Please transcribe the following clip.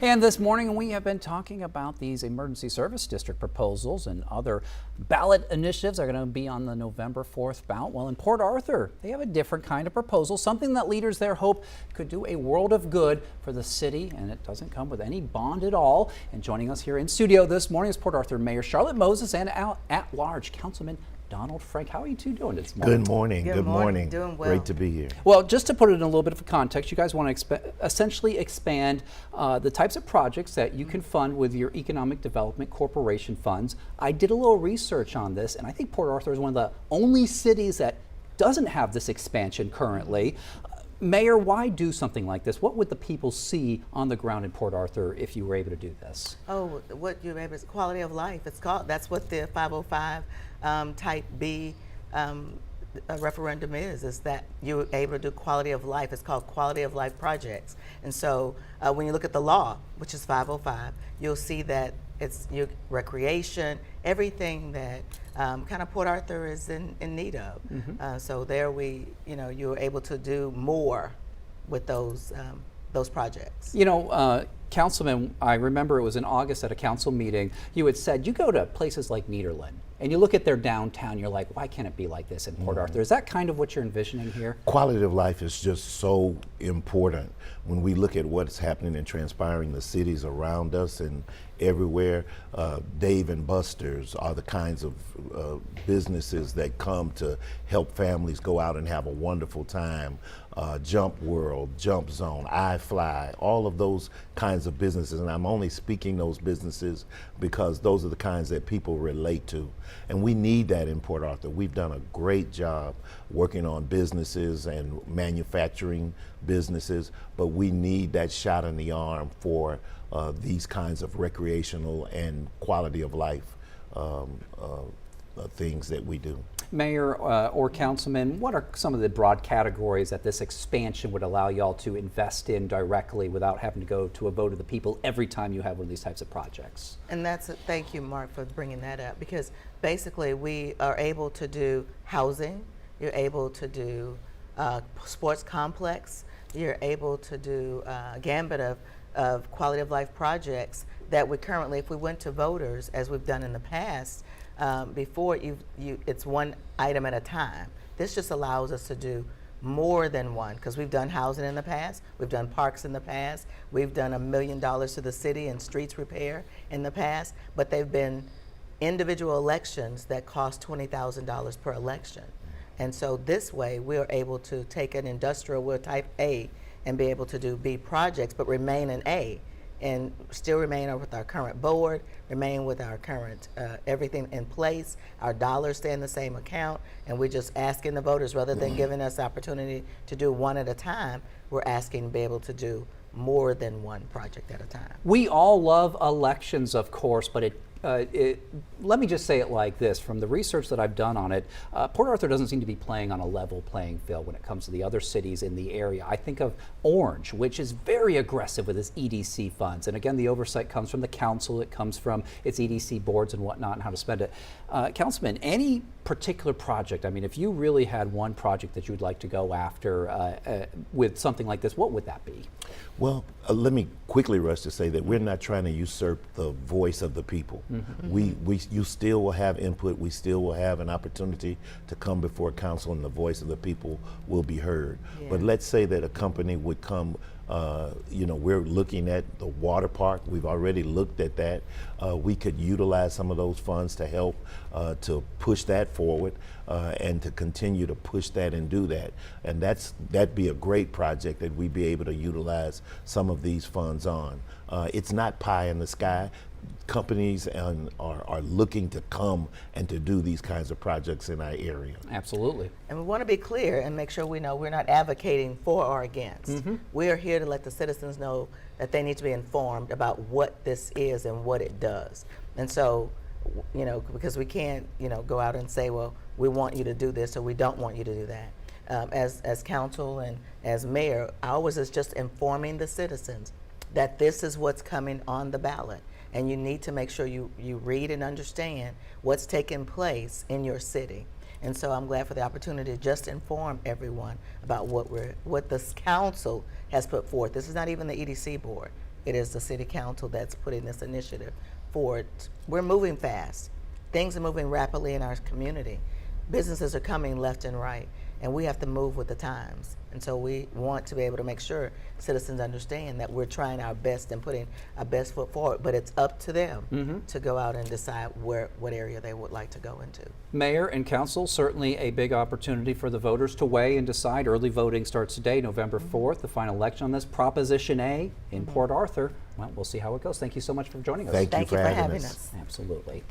And this morning we have been talking about these emergency service district proposals and other ballot initiatives that are going to be on the November 4th ballot. Well, in Port Arthur, they have a different kind of proposal, something that leaders there hope could do a world of good for the city, and it doesn't come with any bond at all. And joining us here in studio this morning is Port Arthur Mayor Charlotte Moses and at-large Councilman Donald Frank. How are you two doing this morning? Good morning. Good morning. Doing well. Great to be here. Well, just to put it in a little bit of context, you guys want to essentially expand the types of projects that you can fund with your Economic Development Corporation funds. I did a little research on this, and I think Port Arthur is one of the only cities that doesn't have this expansion currently. Mayor, why do something like this? What would the people see on the ground in Port Arthur if you were able to do this? Oh, what you're able to, quality of life. It's called. That's what the 505 Type B referendum is that you're able to do quality of life. It's called quality of life projects. And so when you look at the law, which is 505, you'll see that it's your recreation, everything that kind of Port Arthur is in need of. So there you're able to do more with those projects. You know, Councilman, I remember it was in August at a council meeting, you had said you go to places like Nederland and you look at their downtown, you're like, why can't it be like this in Port Arthur? Is that kind of what you're envisioning here? Quality of life is just so important when we look at what's happening and transpiring in the cities around us and everywhere. Dave and Buster's are the kinds of businesses that come to help families go out and have a wonderful time. Jump World, Jump Zone, iFly, all of those kinds of businesses. And I'm only speaking those businesses because those are the kinds that people relate to. And we need that in Port Arthur. We've done a great job working on businesses and manufacturing businesses, but we need that shot in the arm for these kinds of recreational and quality of life things that we do. Mayor or Councilman, what are some of the broad categories that this expansion would allow y'all to invest in directly without having to go to a vote of the people every time you have one of these types of projects? And thank you, Mark, for bringing that up, because basically we are able to do housing, you're able to do sports complex, you're able to do a gambit of quality of life projects that we currently, if we went to voters, as we've done in the past, before it's one item at a time. This just allows us to do more than one, because we've done housing in the past, we've done parks in the past, we've done $1 million to the city in streets repair in the past, but they've been individual elections that cost $20,000 per election. And so this way we're able to take an industrial, we're type A, and be able to do B projects, but remain in A, and still remain with our current board, remain with our current everything in place, our dollars stay in the same account, and we're just asking the voters, rather than giving us the opportunity to do one at a time, we're asking to be able to do more than one project at a time. We all love elections, of course, but let me just say it like this. From the research that I've done on it, Port Arthur doesn't seem to be playing on a level playing field when it comes to the other cities in the area. I think of Orange, which is very aggressive with its EDC funds. And again, the oversight comes from the council, it comes from its EDC boards and whatnot and how to spend it. Councilman, any particular project, I mean, if you really had one project that you would like to go after with something like this, what would that be? Well, let me quickly rush to say that we're not trying to usurp the voice of the people. You still will have input, we still will have an opportunity to come before council, and the voice of the people will be heard. Yeah. But let's say that a company would come, we're looking at the water park, we've already looked at that. We could utilize some of those funds to help to push that forward and to continue to push that and do that. And that'd be a great project that we'd be able to utilize some of these funds on. It's not pie in the sky. Companies are looking to come and to do these kinds of projects in our area. Absolutely. And we want to be clear and make sure we know we're not advocating for or against. We are here to let the citizens know that they need to be informed about what this is and what it does. And so, because we can't, go out and say, well, we want you to do this or we don't want you to do that. As council and as mayor, ours is just informing the citizens that this is what's coming on the ballot. And you need to make sure you read and understand what's taking place in your city. And so I'm glad for the opportunity to just inform everyone about what this council has put forth. This is not even the EDC board. it is the city council that's putting this initiative forward. We're moving fast. Things are moving rapidly in our community. Businesses are coming left and right, and we have to move with the times. And so we want to be able to make sure citizens understand that we're trying our best and putting our best foot forward, but it's up to them to go out and decide what area they would like to go into. Mayor and council, certainly a big opportunity for the voters to weigh and decide. Early voting starts today, November 4th, the final election on this. Proposition A in Port Arthur. Well, we'll see how it goes. Thank you so much for joining us. Thank you for having us. Absolutely.